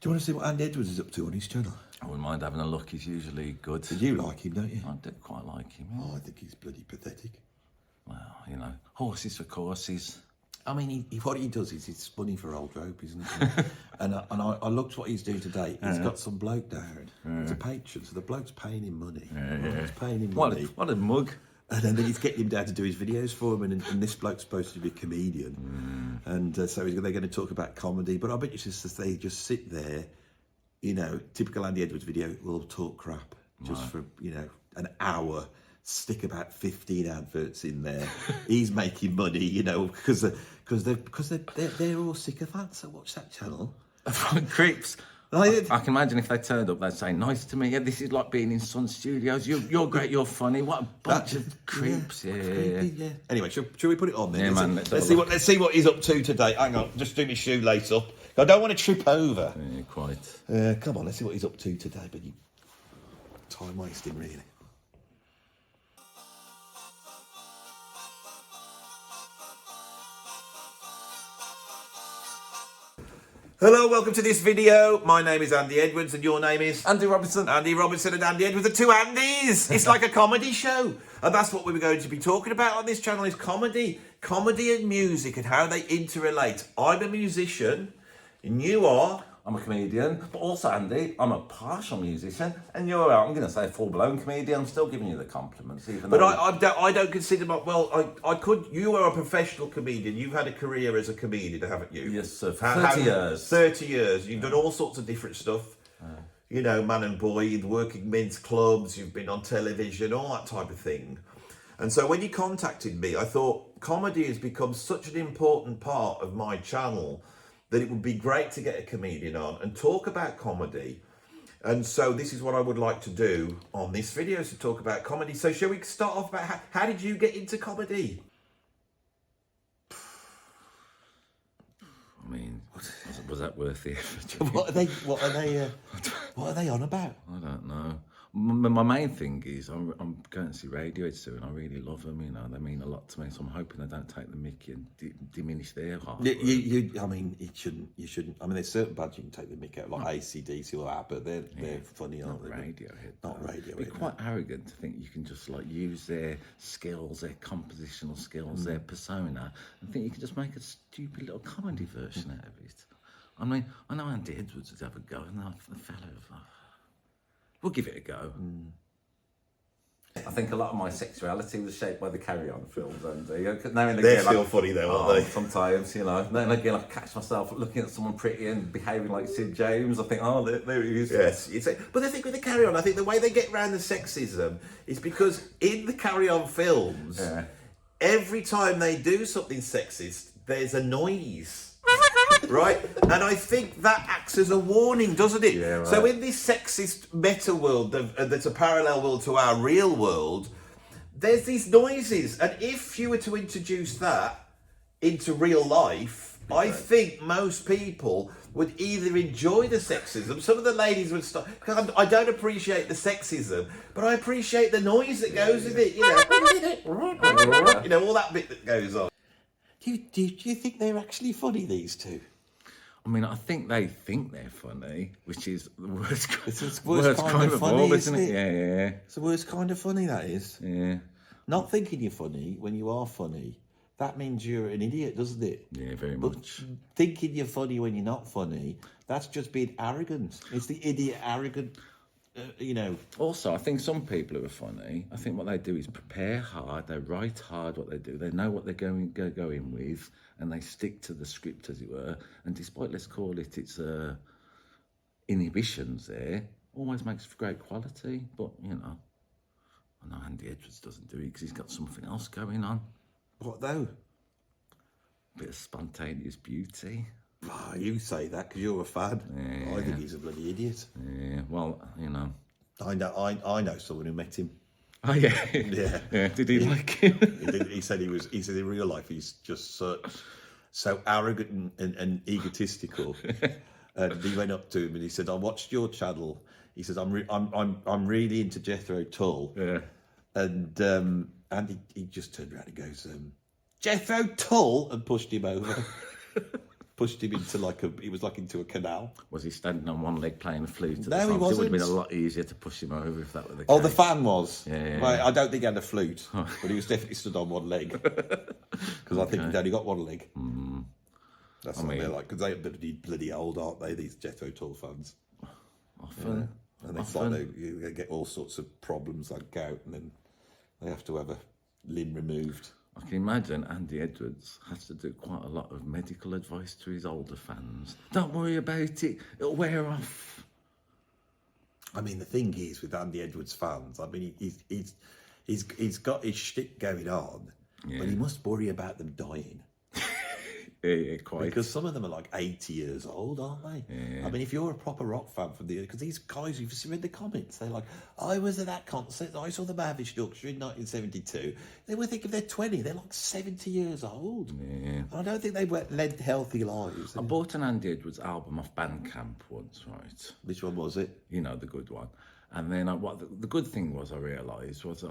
Do you want to see what Andy Edwards is up to on his channel? I wouldn't mind having a look. He's usually good. Did you like him, don't you? I do quite like him. Yeah. Oh, I think he's bloody pathetic. Well, you know, horses for courses. I mean, what he does is he's funny for old rope, isn't it? and I looked what he's doing today. He's got some bloke down. He's a patron, so the bloke's paying him money. He's paying him money. What a mug. And then he's getting him down to do his videos for him, and this bloke's supposed to be a comedian. And so they're going to talk about comedy. But I bet you just they just sit there, you know, typical Andy Edwards video, will talk crap just for, you know, an hour. Stick about 15 adverts in there. He's making money, you know, because they're all sycophants. So watch that channel. Creeps. I can imagine if they turned up, they'd say, "Nice to meet you. This is like being in Sun Studios. You're great. You're funny." What a bunch of creeps. Yeah. Anyway, should we put it on then? Yeah, man. Let's see what he's up to today. Hang on, just do my shoelace up. I don't want to trip over. Yeah, quite. Come on, let's see what he's up to today. But time wasting, really. Hello, welcome to this video. My name is Andy Edwards and your name is? Andy Robinson. Andy Robinson and Andy Edwards are two Andys. It's like a comedy show. And that's what we're going to be talking about on this channel is comedy. Comedy and music and how they interrelate. I'm a musician and you are? I'm a comedian, but also, Andy, I'm a partial musician, and you're, I'm going to say, full-blown comedian. I'm still giving you the compliments, even but though... I don't consider my... Well, I could... You are a professional comedian. You've had a career as a comedian, haven't you? Yes, sir. 30 years. 30 years. You've done all sorts of different stuff. You know, man and boy, in working men's clubs, you've been on television, all that type of thing. And so when you contacted me, I thought comedy has become such an important part of my channel that it would be great to get a comedian on and talk about comedy. And so this is what I would like to do on this video, is to talk about comedy. So shall we start off about how did you get into comedy? I mean, was that worth the effort? What are they on about? I don't know. My main thing is I'm going to see Radiohead soon. I really love them, you know. They mean a lot to me, so I'm hoping they don't take the mickey and diminish their heart. I mean, you shouldn't. I mean, there's certain bands you can take the mickey out, like AC/DC or that, but they're funny, aren't they? Radiohead. Not Radiohead. It's quite arrogant to think you can just like use their skills, their compositional skills, their persona, and think you can just make a stupid little comedy version out of it. I mean, I know Andy Edwards would have a go, and the fellow. We'll give it a go. I think a lot of my sexuality was shaped by the Carry On films, Andy. They're still funny though, aren't they? Sometimes, you know. Then again, I catch myself looking at someone pretty and behaving like Sid James. I think, oh, there he is. Yes. But I think with the Carry On, I think the way they get around the sexism is because in the Carry On films, every time they do something sexist, there's a noise. Right? And I think that acts as a warning, doesn't it? Yeah, right. So in this sexist meta world that's a parallel world to our real world, there's these noises. And if you were to introduce that into real life, I think most people would either enjoy the sexism. Some of the ladies would start, because I don't appreciate the sexism, but I appreciate the noise that goes with it. You know, all that bit that goes on. Do you think they're actually funny, these two? I mean, I think they think they're funny, which is the worst, it's the worst kind of funny, all, isn't it? Yeah. It's the worst kind of funny, that is. Yeah. Not thinking you're funny when you are funny, that means you're an idiot, doesn't it? Yeah, very but much. Thinking you're funny when you're not funny, that's just being arrogant. It's the idiot arrogant. You know. Also, I think some people who are funny, I think what they do is prepare hard, they write hard what they do, they know what they're going with, and they stick to the script, as it were. And despite, let's call it, its inhibitions there, always makes for great quality. But, you know, I know Andy Edwards doesn't do it because he's got something else going on. What though? A bit of spontaneous beauty. Oh, you say that because you're a fan. Yeah. I think he's a bloody idiot. Yeah, well, you know. I know someone who met him. Oh yeah. Yeah. Did he like him? He said in real life he's just so arrogant and egotistical. And he went up to him and he said, "I watched your channel." He says, "I'm really into Jethro Tull." Yeah. And he just turned around and goes, "Jethro Tull," and pushed him over. pushed him into he was like into a canal. Was he standing on one leg playing a flute? At the No, time? he It would have wasn't. been a lot easier to push him over if that were the case. Oh, the fan was. Yeah. Right, I don't think he had a flute, but he was definitely stood on one leg because I think he'd only got one leg. That's what they're like, because they're bloody old, aren't they? These Jethro Tull fans. Often. And it's like they get all sorts of problems like gout, and then they have to have a limb removed. I can imagine Andy Edwards has to do quite a lot of medical advice to his older fans. Don't worry about it; it'll wear off. I mean, the thing is with Andy Edwards fans, I mean, he's got his shtick going on, but he must worry about them dying. Yeah, quite. Because some of them are like 80 years old, aren't they? Yeah. I mean, if you're a proper rock fan from because these guys, you've read the comments, they're like, I was at that concert, I saw the Mavish Orchestra in 1972. They were thinking they're 20, they're like 70 years old. Yeah. I don't think they led healthy lives. I bought an Andy Edwards album off Bandcamp once, right? Which one was it? You know, the good one. And then what the good thing was, I realised, was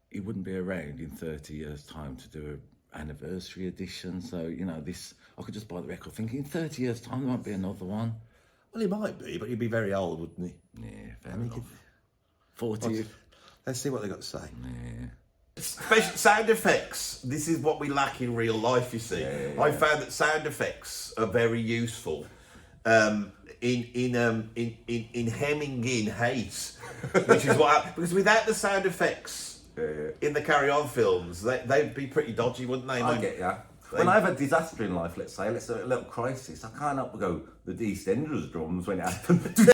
he wouldn't be around in 30 years' time to do an anniversary edition. So, you know, I could just buy the record thinking in 30 years' time there won't be another one. Well, he might be, but he'd be very old, wouldn't he? Yeah, very old. 40. Let's see what they got to say. Yeah. Special sound effects. This is what we lack in real life, you see. I found that sound effects are very useful in hemming in hate, which is because without the sound effects in the Carry On films, they'd be pretty dodgy, wouldn't they? I get ya. When I have a disaster in life, let's say, a little crisis, I can't help but go, the EastEnders drums when it happens.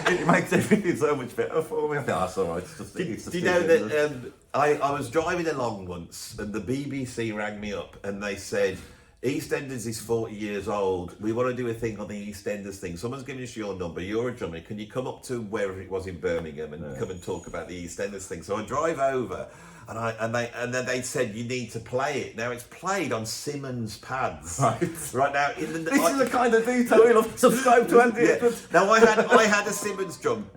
It makes everything so much better for me. I think that's all right. It's Do you know that I was driving along once and the BBC rang me up and they said, EastEnders is 40 years old. We want to do a thing on the EastEnders thing. Someone's given us your number. You're a drummer. Can you come up to wherever it was in Birmingham and come and talk about the EastEnders thing? So I drive over and then they said you need to play it. Now it's played on Simmons pads. Right now. This is the kind of detail we'll subscribe to Andy Edwards. Now I had a Simmons drum.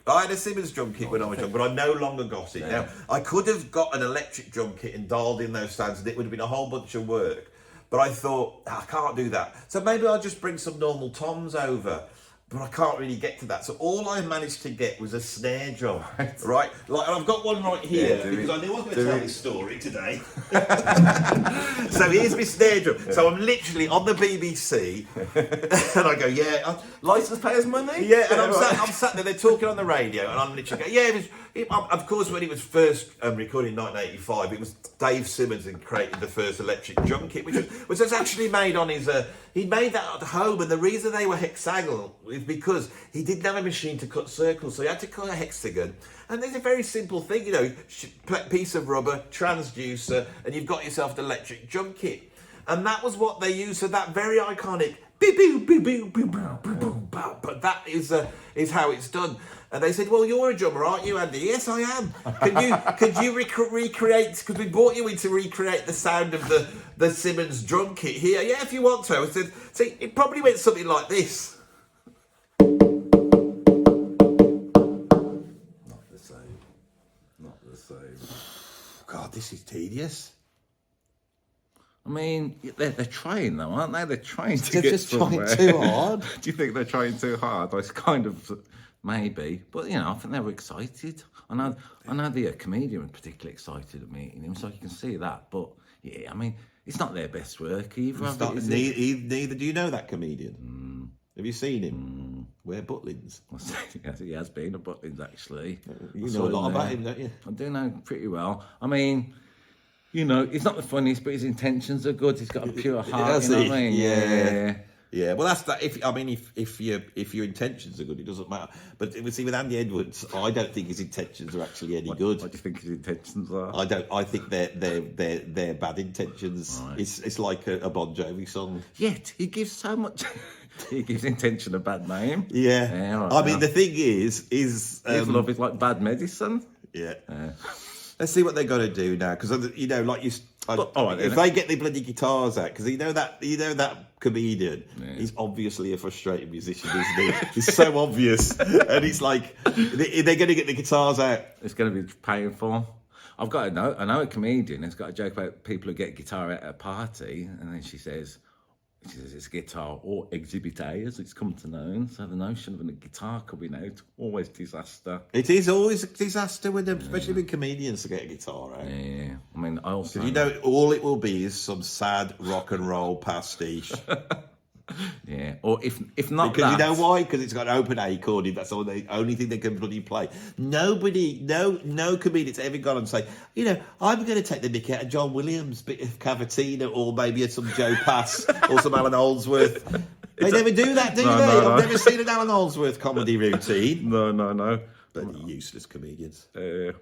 I had a Simmons drum kit when I was young, but I no longer got it. Now I could have got an electric drum kit and dialed in those sounds, and it would have been a whole bunch of work. But I thought, I can't do that. So maybe I'll just bring some normal toms over. But I can't really get to that. So all I managed to get was a snare drum, right? Like, and I've got one right here because I knew I was going to tell this story today. So here's my snare drum. So I'm literally on the BBC, and I go, License payers' money? Yeah, and I'm sat there, they're talking on the radio, and I'm literally going, of course, when it was first recorded in 1985, it was Dave Simmons who created the first electric drum kit, which was actually made on his... he made that at home, and the reason they were hexagonal is because he didn't have a machine to cut circles, so he had to cut a hexagon. And there's a very simple thing, you know, piece of rubber, transducer, and you've got yourself an electric drum kit. And that was what they used for that very iconic beep beep beep beep beep beep beep. But that is how it's done. And they said, "Well, you're a drummer, aren't you, Andy?" "Yes, I am." Could you recreate? Because we brought you in to recreate the sound of the Simmons drum kit here. "Yeah, if you want to." I said, "See, it probably went something like this." Not the same. God, this is tedious. I mean, they're trying though, aren't they? They're trying to They're get just somewhere. trying too hard. Do you think they're trying too hard? It's kind of maybe, but you know, I think they were excited. I know the comedian was particularly excited at meeting him, so you can see that. But yeah, I mean, it's not their best work either. Neither do you know that comedian. Have you seen him? Wear Butlins. He has been at Butlins actually. You know a lot about him, don't you? I do know pretty well. I mean, you know, he's not the funniest, but his intentions are good. He's got a pure heart. You know what I mean? Yeah. Well, that's that. If your intentions are good, it doesn't matter. But see, with Andy Edwards, I don't think his intentions are actually any good. What do you think his intentions are? I don't. I think they're bad intentions. Right. It's like a Bon Jovi song. Yet he gives so much. He gives intention a bad name. Yeah. Right, I mean, the thing is his love is like bad medicine. Yeah. Let's see what they're going to do now, because you know, like you. If they get the bloody guitars out, because you know that comedian, he's obviously a frustrated musician, isn't he? It's so obvious, and he's like, they're going to get the guitars out. It's going to be painful. I know a comedian that's got a joke about people who get guitar at a party, and then she says it's guitar or exhibit A, as it's come to known. So the notion of a guitar coming out, always disaster. It is always a disaster with them, especially with comedians to get a guitar out. Yeah, I mean, I also... You know, all it will be is some sad rock and roll pastiche. Yeah, or if not Because that... you know why? Because it's got an open A chord. That's all the only thing they can bloody play. No comedian's ever gone and say, you know, I'm going to take the mick out of John Williams, bit of Cavatina, or maybe some Joe Pass or some Alan Holdsworth. They never do that, do they? No. I've never seen an Alan Holdsworth comedy routine. No. But useless comedians.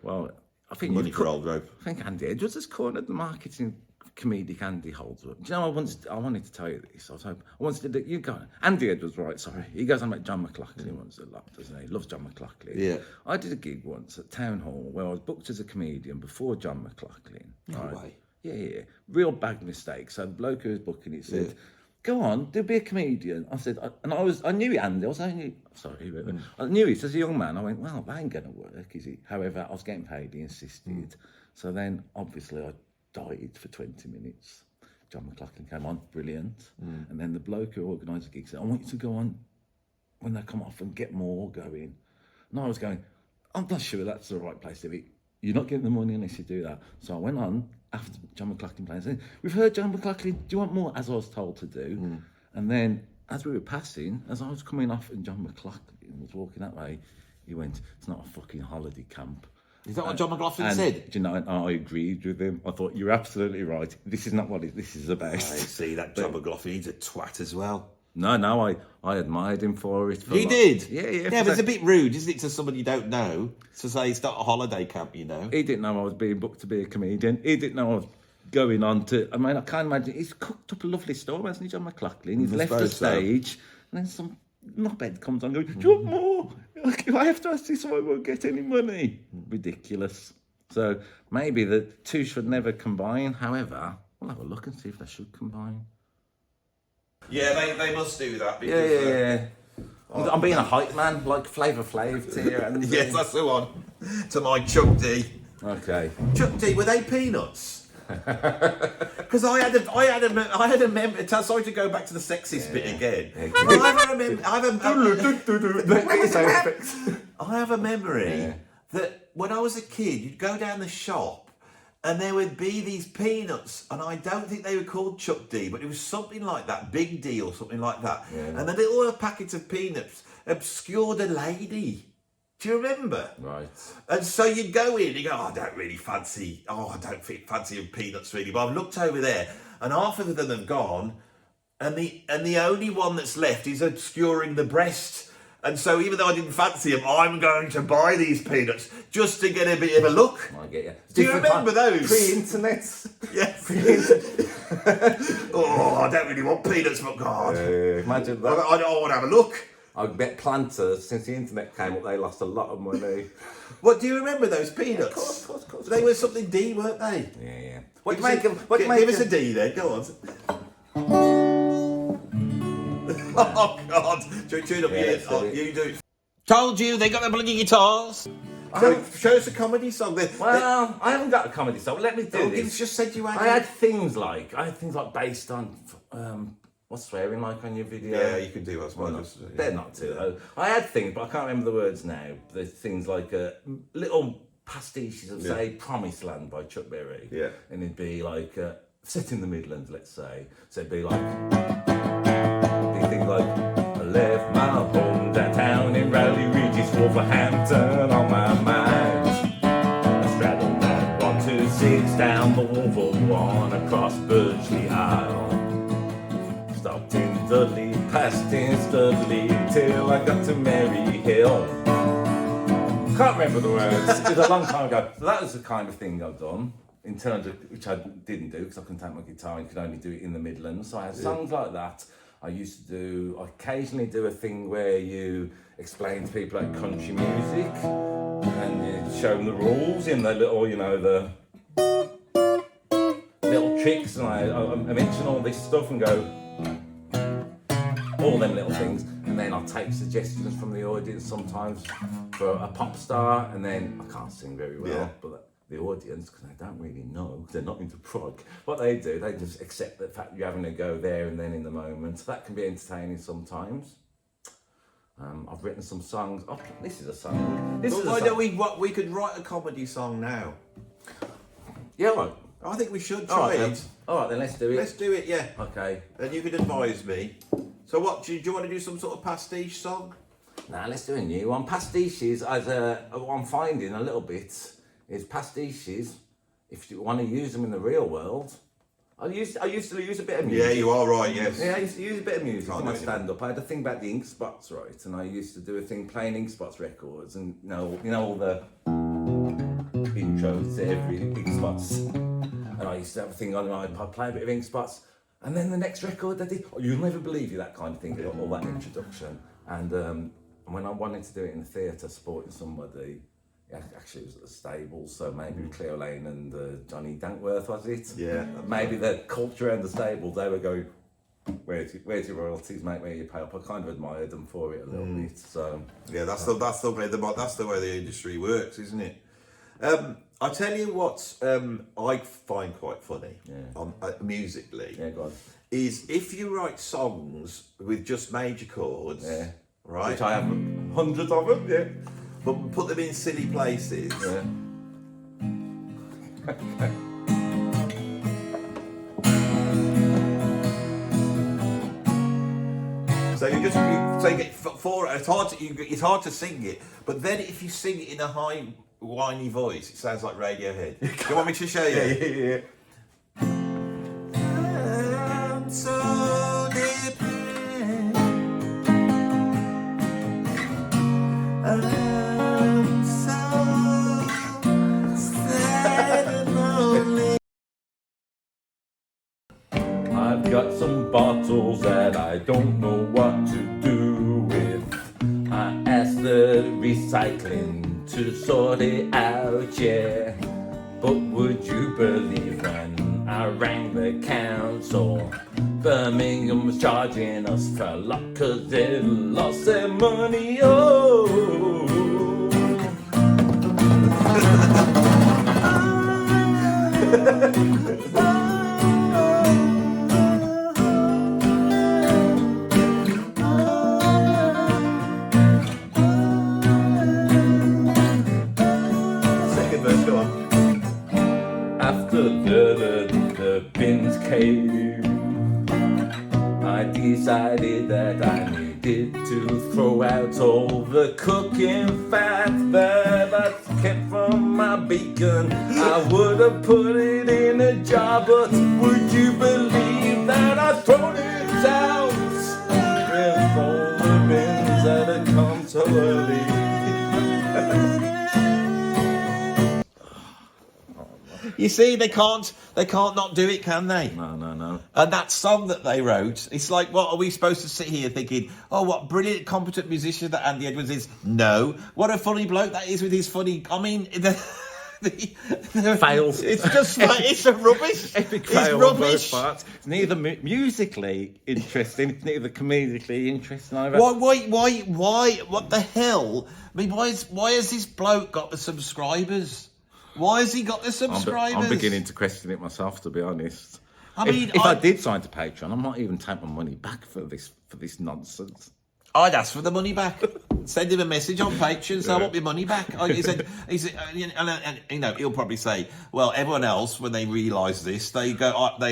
Well, I think Money for old rope. I think Andy Edwards has cornered the marketing comedic Andy Holdsworth. Do you know, I wanted to tell you this. I wanted to do, you go, Andy Edwards, right, sorry. He goes on about John McLaughlin once a lot, doesn't he? He loves John McLaughlin. Yeah. I did a gig once at Town Hall where I was booked as a comedian before John McLaughlin. No right? way. Yeah. Real bad mistake. So the bloke who was booking it said, go on, do be a comedian. I said, I knew Andy. I knew it as a young man. I went, well, that ain't going to work, is it? However, I was getting paid. He insisted. So then, obviously, I died for 20 minutes. John McLaughlin came on, brilliant. And then the bloke who organised the gig said, I want you to go on when they come off and get more going. And I was going, I'm not sure that's the right place to be. You're not getting the money unless you do that. So I went on after John McLaughlin played and said, we've heard John McLaughlin, do you want more? As I was told to do. And then as we were passing, as I was coming off and John McLaughlin was walking that way, he went, it's not a fucking holiday camp. Is that what John McLaughlin And, said? do you know, and I agreed with him. I thought, you're absolutely right. This is not what this is about. I see that John McLaughlin, he's a twat as well. No, I admired him for it. You did? Yeah. Yeah, but it's a bit rude, isn't it, to somebody you don't know, to say it's not a holiday camp, you know? He didn't know I was being booked to be a comedian. He didn't know I was going on to... I mean, I can't imagine... He's cooked up a lovely story, hasn't he, John McLaughlin? He's left the stage, and then some knobhead comes on going, do you want more? If I have to ask this, I won't get any money. Ridiculous. So maybe the two should never combine. However, we'll have a look and see if they should combine. Yeah, they must do that. Because, Yeah. I'm being a hype man, like Flavor Flav here. And yes, that's the one. To my Chuck D. Okay. Chuck D, were they peanuts? Because I had a memory. Sorry to go back to the sexist bit again. I have a memory that when I was a kid, you'd go down the shop and there would be these peanuts, and I don't think they were called Chuck D, but it was something like that, Big D or something like that. Yeah. And the little packet of peanuts obscured a lady. Do you remember? Right. And so you'd go in, you go, I don't fancy peanuts really, but I've looked over there, and half of them have gone, and the only one that's left is obscuring the breast. And so even though I didn't fancy them, I'm going to buy these peanuts just to get a bit of a look. I get you. Do you remember those? Pre-internet. Yes. Oh, I don't really want peanuts, but God. Imagine that. I want to have a look. I bet planters, since the internet came up, they lost a lot of money. What, do you remember those peanuts? Of course. They were something D, weren't they? Yeah. Give us a D then, go on. Oh God! Tune up you do it. Told you they got the bloody guitars. Show us a comedy song then. Well, I haven't got a comedy song. Let me do this. Just said you had. I had things like based on what's swearing like on your video. Yeah, you can do as well. They're not too though. I had things, but I can't remember the words now. There's things like little pastiches of say "Promised Land" by Chuck Berry. Yeah, and it'd be like set in the Midlands, let's say. So it'd be like. Things like I left my home downtown in Rowley Regis, Wolverhampton on my mind. I straddled that 126 down the Wolver across Burghley Isle. Stopped in Dudley, passed in Studley till I got to Mary Hill. Can't remember the words. It was a long time ago. So that was the kind of thing I've done. In terms of which I didn't do because I couldn't take my guitar and could only do it in the Midlands. So I had songs like that. I occasionally do a thing where you explain to people like country music and you show them the rules in the little, the little tricks, and I mention all this stuff and go, all them little things, and then I'll take suggestions from the audience sometimes for a pop star, and then I can't sing very well, but the audience, because they don't really know, they're not into prog. What they do, they just accept the fact you're having a go there and then in the moment. That can be entertaining sometimes. I've written some songs. Oh, this is a song. This But is a why song. don't we could write a comedy song now? Yeah, right. I think we should All try right, then. it. All right, then let's do it. Let's do it, yeah. Okay. And you can advise me. So what, do you want to do some sort of pastiche song? Now let's do a new one. Pastiches, what I'm finding a little bit is pastiches. If you want to use them in the real world, I used to use a bit of music. Yeah, you are right, yes. Yeah, I used to use a bit of music Can't in my do it anymore. stand-up. I had a thing about the ink spots, right? And I used to do a thing playing ink spots records, and you know all the intros to every ink spots. And I used to have a thing on my iPod, play a bit of ink spots, and then the next record I did, you'll never believe you, that kind of thing, all that introduction. And when I wanted to do it in the theatre, supporting somebody, actually it was at the stables, so maybe Cleo Lane and Johnny Dankworth, was it? Yeah. Maybe the culture around the stables, they were going, where's your royalties, mate, where you pay up? I kind of admired them for it a little bit. So Yeah, that's the way the industry works, isn't it? I tell you what, I find quite funny, musically, go on. is if you write songs with just major chords, right? Which I have hundreds of them, yeah. But put them in silly places. Yeah. So you get four. It's hard to sing it, but then if you sing it in a high, whiny voice, it sounds like Radiohead. Do you want me to show you? Yeah. I'm so depressed. I'm so sad and lonely. I've got some bottles that I don't know what to do with. I asked the recycling to sort it out, yeah. But would you believe when I rang the council, Birmingham was charging us for a lot 'cause they lost their money, oh. Second verse, go on. After the bins came, I decided that I needed to throw out all the cooking fat that I kept from my bacon. I would have put it in a jar, but would you believe that I thrown it out with all the bins that had come so early? You see, they can't not do it, can they? No. And that song that they wrote, it's like, what are we supposed to sit here thinking? Oh, what brilliant, competent musician that Andy Edwards is? No, what a funny bloke that is with his funny. I mean, the Fails. It's just like it's a rubbish. Epic It's fail on both rubbish. parts. It's neither musically interesting, it's neither comedically interesting either. Why? What the hell? I mean, why has this bloke got the subscribers? Why has he got the subscribers? I'm beginning to question it myself, to be honest. I mean, if I did sign to Patreon, I might even take my money back for this nonsense. I'd ask for the money back. Send him a message on Patreon, say I want my money back. He said, and you know, he'll probably say, well, everyone else, when they realise this, they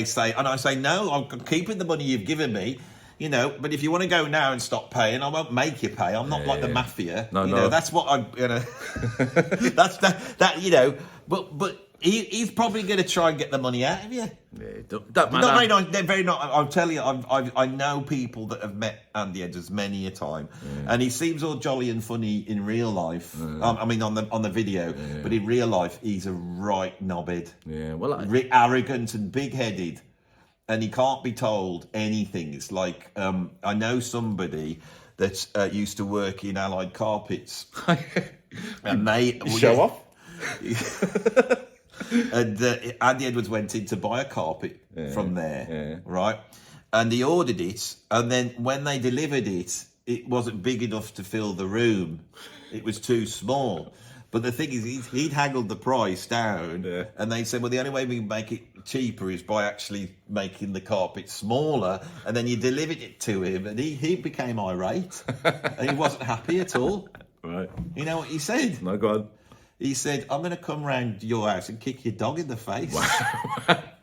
say, and I say, no, I'm keeping the money you've given me. You know, but if you want to go now and stop paying, I won't make you pay. I'm not like the mafia. No. You know, that's what I. You know, that's that. You know, but he's probably going to try and get the money out of you. Yeah, don't matter. They're very not. I'll tell you, I know people that have met Andy Edwards many a time, and he seems all jolly and funny in real life. I mean, on the video, but in real life, he's a right knobhead. Yeah, well, Arrogant and big-headed. And he can't be told anything. It's like, I know somebody that used to work in Allied Carpets. And they... show off? And Andy Edwards went in to buy a carpet from there, right? And he ordered it. And then when they delivered it, it wasn't big enough to fill the room. It was too small. But the thing is, he'd haggled the price down, and they said, well, the only way we can make it cheaper is by actually making the carpet smaller, and then you delivered it to him, and he became irate, and he wasn't happy at all. Right. You know what he said? No, go on. He said, I'm going to come round your house and kick your dog in the face.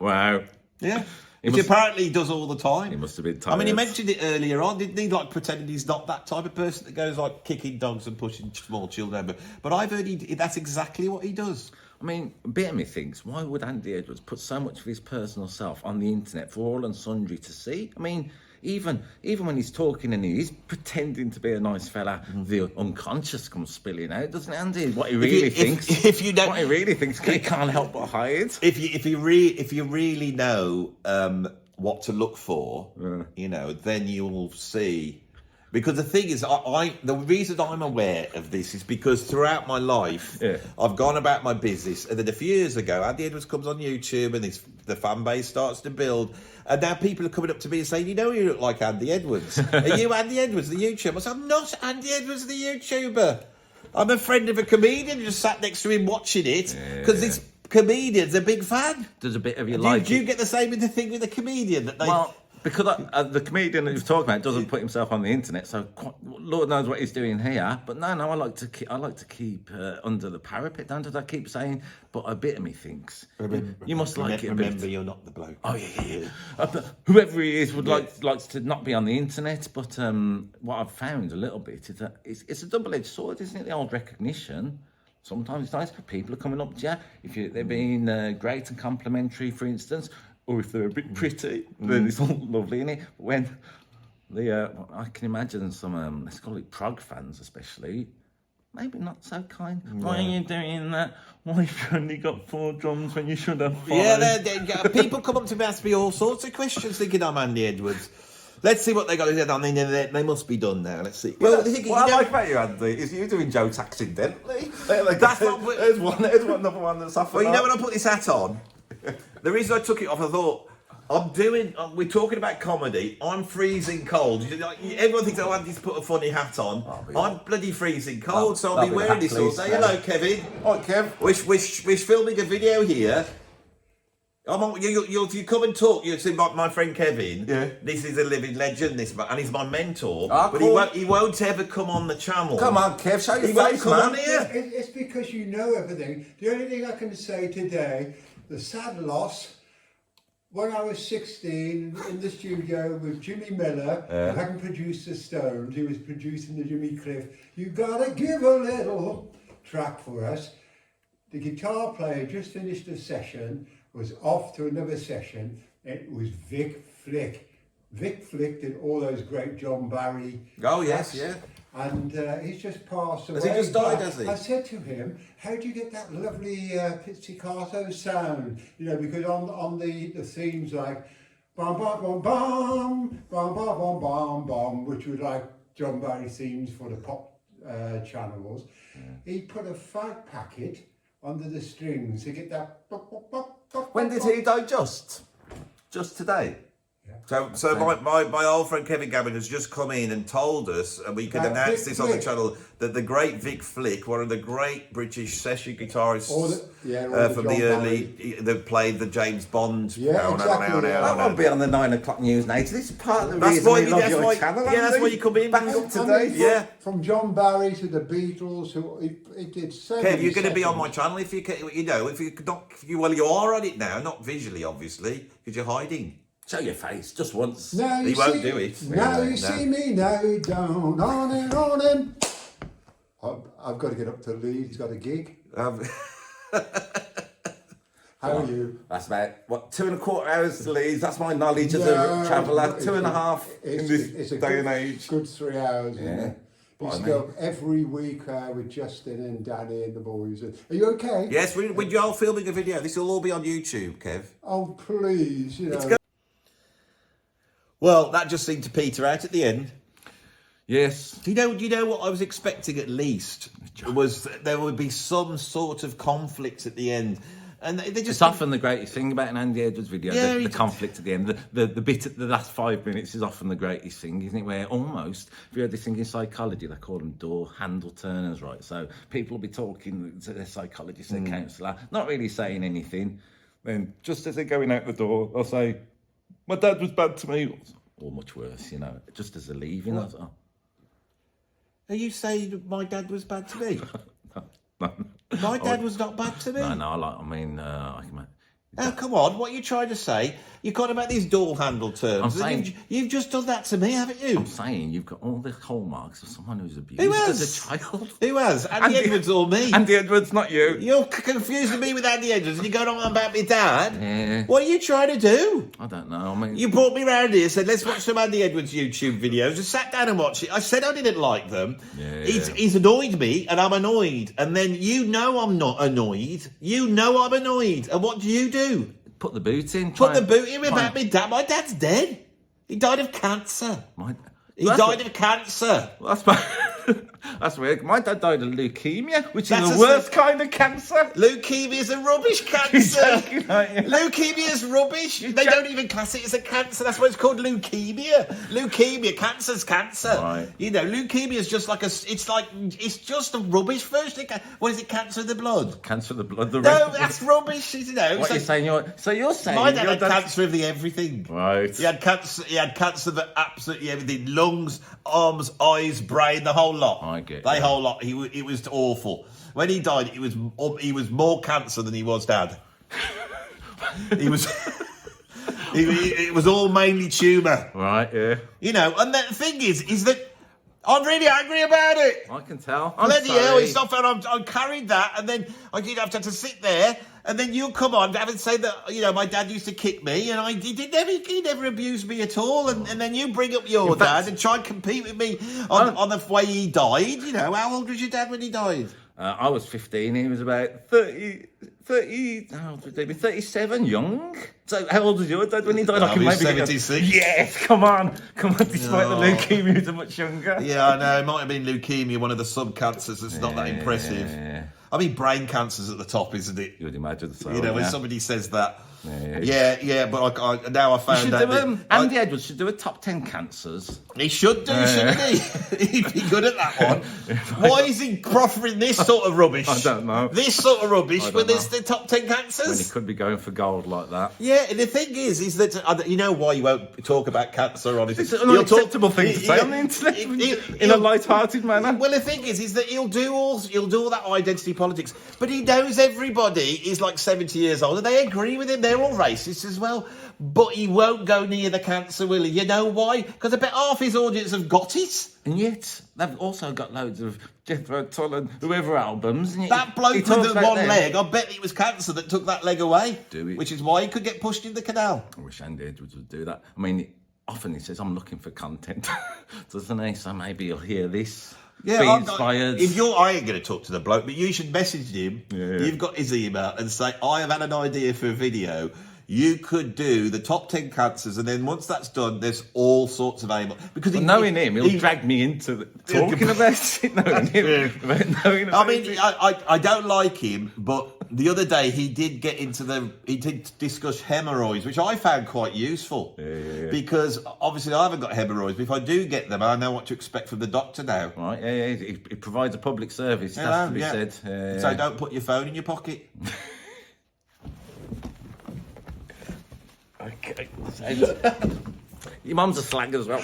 Wow. Yeah. Which apparently he does all the time. He must have been tired. I mean, he mentioned it earlier on, didn't he? Like, pretending he's not that type of person that goes, like, kicking dogs and pushing small children over. But I've heard that's exactly what he does. I mean, a bit of me thinks, why would Andy Edwards put so much of his personal self on the internet for all and sundry to see? I mean, even when he's talking and he's pretending to be a nice fella, the unconscious comes spilling out, doesn't it, Andy? What he really thinks. If you don't, what he really thinks, he can't help but hide. If you really know what to look for, you know, then you will see. Because the thing is, the reason I'm aware of this is because throughout my life, I've gone about my business, and then a few years ago, Andy Edwards comes on YouTube, and the fan base starts to build, and now people are coming up to me and saying, you know, you look like Andy Edwards. Are you Andy Edwards, the YouTuber? I said, I'm not Andy Edwards, the YouTuber. I'm a friend of a comedian who just sat next to him watching it, because this comedian's a big fan. There's a bit of you Do you get the same thing with the comedian? That they... Well, because the comedian that you've talked about doesn't put himself on the internet, so Lord knows what he's doing here. But no, I like to keep under the parapet. Don't I keep saying? But a bit of me thinks you must like it a bit. Remember, you're not the bloke. Oh yeah. But whoever he is likes to not be on the internet. But what I've found a little bit is that it's a double-edged sword, isn't it? The old recognition. Sometimes it's nice, but people are coming up to you if they're being great and complimentary, for instance. Or if they're a bit pretty, then it's all lovely, innit? When I can imagine some, let's call it prog fans especially, maybe not so kind. Why are you doing that? Why have you only got 4 drums when you should have 5? Yeah, people come up to me and ask me all sorts of questions thinking I'm Andy Edwards. Let's see what they got to do on the internet. They must be done now. Let's see. Well, what I like about you, Andy, is you doing jokes accidentally. That's not... There's another one that's off. Well, you know, when I put this hat on, the reason I took it off, I thought, we're talking about comedy. I'm freezing cold. Everyone thinks, Andy's put a funny hat on. I'm bloody freezing cold, so I'll be wearing this all day. Hello, Kevin. Hi, Kev. We're filming a video here. You come and talk. You see my friend Kevin. Yeah. This is a living legend. And he's my mentor. Cool. But he won't ever come on the channel. Come on, Kev. Show your He won't face, come man. on here. It's because you know everything. The only thing I can say today, the sad loss, when I was 16 in the studio with Jimmy Miller, who hadn't produced the Stones, he was producing the Jimmy Cliff. You gotta give a little track for us. The guitar player just finished a session, was off to another session. It was Vic Flick. Vic Flick did all those great John Barry. Oh, yes, tracks. yeah. And he's just passed away. Has he just died, But has he? I said to him, how do you get that lovely pizzicato sound? You know, because on the themes like bum bum bum bum bum bum bum bum bum, which were like John Barry themes for the pop channels, he put a fag packet under the strings to get that. When did he die? Just today. So my old friend Kevin Gavin has just come in and told us, and we can announce Vic this on the Flick. channel, that the great Vic Flick, one of the great British session guitarists All from John the early, that played the James Bond. Yeah, exactly. That won't be on the 9 o'clock news night. This is part of the That's reason why we love your channel. that's why you come in. Back up to date. Yeah. From John Barry to the Beatles, who it did so Kev, many you're going to be on sessions. my channel if you are on it now, not visually, obviously, because you're hiding. Show your face just once. Now He you won't see, do it. Now you No. see me, now you don't. On him. I've got to get up to Leeds. He's got a gig. How are you? That's about 2.25 hours to Leeds. That's my knowledge as a traveller. 2.5 in this day and age. Good 3 hours. Yeah. Isn't it? We Blimey. go every week with Justin and Danny and the boys. Are you okay? Yes, we're all filming a video. This will all be on YouTube, Kev. Oh please, you know. Well, that just seemed to peter out at the end. Yes. Do you know what I was expecting at least? Was there would be some sort of conflict at the end. And they just It's often the greatest thing about an Andy Edwards video, Yeah, the conflict at the end. The bit at the last 5 minutes is often the greatest thing, isn't it? Where almost, if you heard this thing in psychology, they call them door handle turners, right? So people will be talking to their psychologist, their counsellor, not really saying anything. Then just as they're going out the door, they'll say, "My dad was bad to me," or much worse, you know, just as they're leaving. I was, oh. Are you saying my dad was bad to me? No. My dad was not bad to me. No, I can. Oh, come on, what are you trying to say? You've got about these door handle terms. I'm saying- You've just done that to me, haven't you? I'm saying you've got all the hallmarks of someone who's abused Who has? as a child. Who has? Andy Edwards or me? Andy Edwards, not you. You're confusing me with Andy Edwards and you're going on about my dad? Yeah. What are you trying to do? I don't know. I mean, You brought me round here, said, let's watch some Andy Edwards YouTube videos. I sat down and watched it. I said I didn't like them. Yeah. He's annoyed me, and I'm annoyed. And then you know I'm not annoyed. You know I'm annoyed. And what do? put the boot in. Put the boot in about me dad. My dad's dead. He died of cancer. He died of cancer. That's weird. My dad died of leukemia, which That's is the worst kind of cancer. Leukemia is a rubbish cancer. Joking, aren't you? Leukemia is rubbish. They don't even class it as a cancer. That's why it's called leukemia. Leukemia, cancer's cancer. Right. You know, leukemia is just like it's just a rubbish version. What is it? Cancer of the blood. Cancer of the blood. The No, red. that's rubbish. You know. What So you're saying? You're saying my dad your had cancer of the everything. Right. He had cancer. He had cancer of absolutely everything: lungs, arms, eyes, brain, the whole lot. I get the you. whole lot. It was awful. When he died, he was more cancer than he was dad. He was. It was all mainly tumour. Right. Yeah. You know, and the thing is that I'm really angry about it. I can tell. I'm Bloody sorry. hell, it's not fair. I carried that, and then I did have to sit there, and then you come on and say that, you know, my dad used to kick me, and he never abused me at all, and then you bring up your dad and try and compete with me on the way he died. You know, how old was your dad when he died? I was 15. He was about 37, young. So how old was your dad when he died? He was 76. Yes, come on. Despite the leukemia, he was much younger. Yeah, I know. It might have been leukemia, one of the sub-cancers that's not that impressive. Yeah. I mean, brain cancer's at the top, isn't it? You would imagine so. You know, when yeah. somebody says that. Yeah. But now I found out that Andy Edwards should do a top 10 cancers. he should do, shouldn't he? He'd be good at that one. Why is he proffering this sort of rubbish? I don't know. This sort of rubbish don't when know. it's the top 10 cancers? When he could be going for gold like that. Yeah, and the thing is that you know why you won't talk about cancer on it. It's an unacceptable thing to say on the internet in a light-hearted manner. Well, the thing is that he'll do all that identity politics, but he knows everybody is like 70 years old, and they agree with him. They're all racist as well, but he won't go near the cancer, will he? You know why? Because I bet half his audience have got it. And yet, they've also got loads of Jethro Tull and whoever albums. And That bloke with the one leg, I bet it was cancer that took that leg away. Do it. Which is why he could get pushed in the canal. I wish Andy Edwards would do that. I mean, often he says, I'm looking for content, doesn't he? So maybe you'll hear this. Yeah, be inspired. I ain't going to talk to the bloke, but you should message him. Yeah. You've got his email and say, I have had an idea for a video. You could do the top 10 cancers, and then once that's done, there's all sorts of aim. Because knowing him, he'll drag me into talking about it. Knowing him, knowing about I mean, I don't like him, but the other day he did discuss hemorrhoids, which I found quite useful. Yeah. Because obviously I haven't got hemorrhoids, but if I do get them, I know what to expect from the doctor now. Right, yeah. He provides a public service, it has to be said. Yeah. So don't put your phone in your pocket. Okay. Your mum's a slag as well.